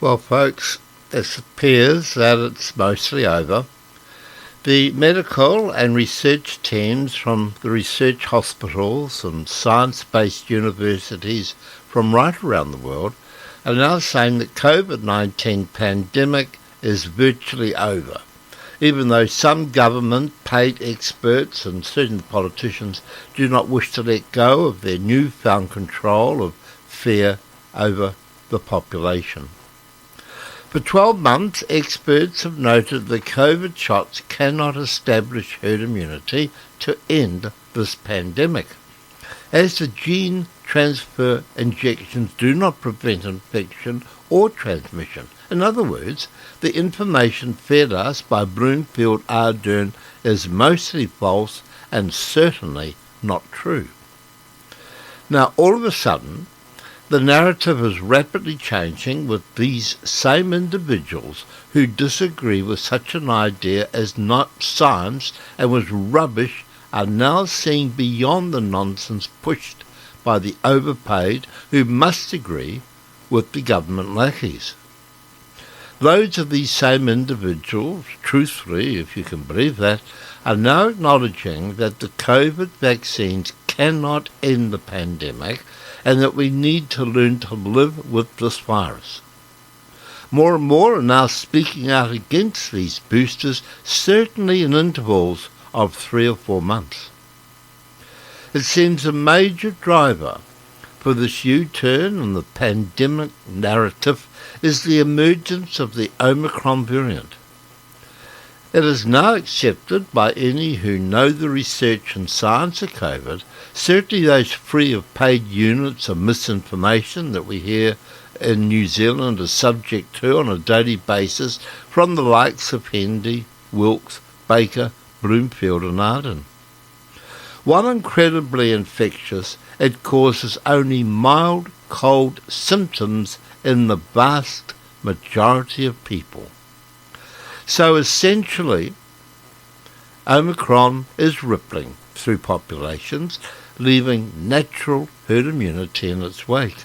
Well, folks, it appears that it's mostly over. The medical and research teams from the research hospitals and science-based universities from right around the world are now saying that COVID-19 pandemic is virtually over, even though some government, paid experts and certain politicians do not wish to let go of their newfound control of fear over the population. For 12 months, experts have noted that COVID shots cannot establish herd immunity to end this pandemic, as the gene transfer injections do not prevent infection or transmission. In other words, the information fed us by Bloomfield Ardern is mostly false and certainly not true. Now, all of a sudden, the narrative is rapidly changing, with these same individuals who disagree with such an idea as not science and was rubbish are now seeing beyond the nonsense pushed by the overpaid who must agree with the government lackeys. Those of these same individuals, truthfully, if you can believe that, are now acknowledging that the COVID vaccines cannot end the pandemic and that we need to learn to live with this virus. More and more are now speaking out against these boosters, certainly in intervals of 3 or 4 months. It seems a major driver for this U-turn in the pandemic narrative is the emergence of the Omicron variant. It is now accepted by any who know the research and science of COVID, certainly those free of paid units of misinformation that we hear in New Zealand are subject to on a daily basis from the likes of Hendy, Wilkes, Baker, Bloomfield and Ardern. While incredibly infectious, it causes only mild cold symptoms in the vast majority of people. So essentially, Omicron is rippling through populations, leaving natural herd immunity in its wake.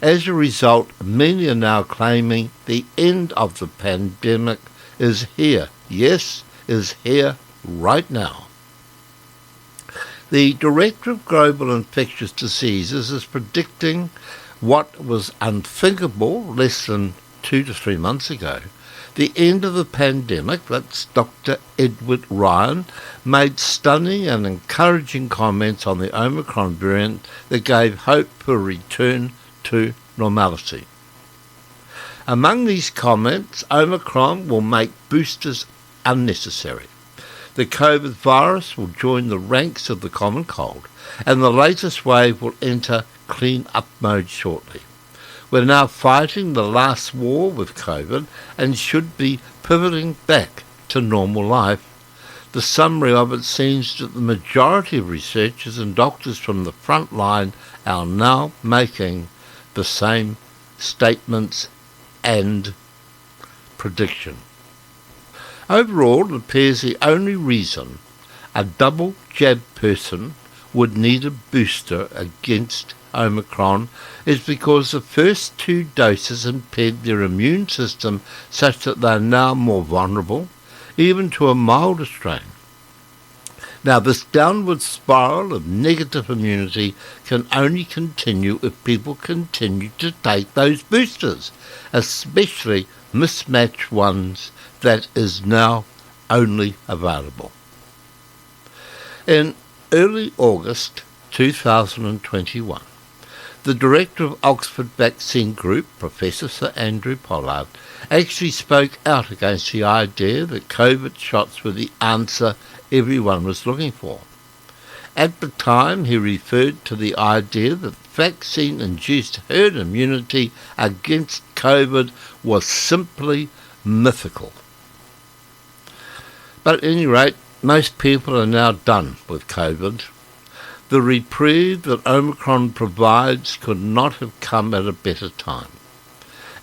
As a result, many are now claiming the end of the pandemic is here. Yes, is here right now. The Director of Global Infectious Diseases is predicting what was unthinkable less than 2 to 3 months ago. The end of the pandemic. That's Dr. Edward Ryan, made stunning and encouraging comments on the Omicron variant that gave hope for a return to normality. Among these comments, Omicron will make boosters unnecessary. The COVID virus will join the ranks of the common cold, and the latest wave will enter clean-up mode shortly. We're now fighting the last war with COVID and should be pivoting back to normal life. The summary of it seems that the majority of researchers and doctors from the front line are now making the same statements and prediction. Overall, it appears the only reason a double jab person would need a booster against Omicron is because the first 2 doses impaired their immune system such that they are now more vulnerable, even to a milder strain. Now, this downward spiral of negative immunity can only continue if people continue to take those boosters, especially mismatched ones that is now only available. In early August 2021, the director of Oxford Vaccine Group, Professor Sir Andrew Pollard, actually spoke out against the idea that COVID shots were the answer everyone was looking for. At the time, he referred to the idea that vaccine-induced herd immunity against COVID was simply mythical. But at any rate, most people are now done with COVID. The reprieve that Omicron provides could not have come at a better time.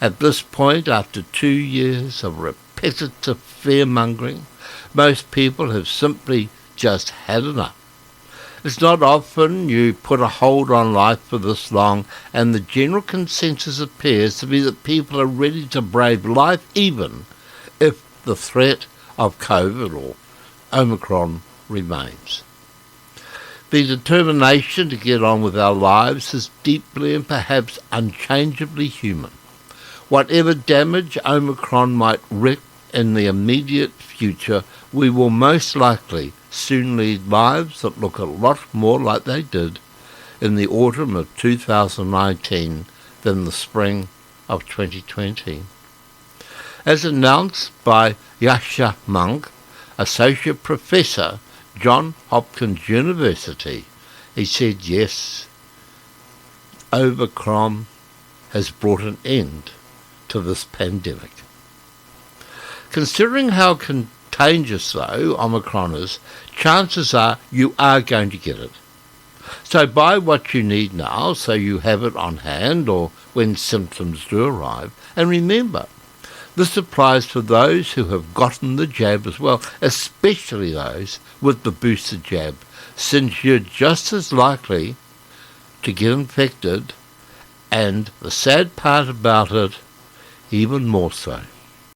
At this point, after 2 years of repetitive fear-mongering, most people have simply just had enough. It's not often you put a hold on life for this long, and the general consensus appears to be that people are ready to brave life even if the threat of COVID or Omicron remains. The determination to get on with our lives is deeply and perhaps unchangeably human. Whatever damage Omicron might wreak in the immediate future, we will most likely soon lead lives that look a lot more like they did in the autumn of 2019 than the spring of 2020. As announced by Yascha Mounk, Associate Professor, Johns Hopkins University, he said, yes, Omicron has brought an end to this pandemic. Considering how contagious, though, Omicron is, chances are you are going to get it. So buy what you need now so you have it on hand or when symptoms do arrive. And remember, this applies to those who have gotten the jab as well, especially those with the booster jab, since you're just as likely to get infected, and the sad part about it, even more so.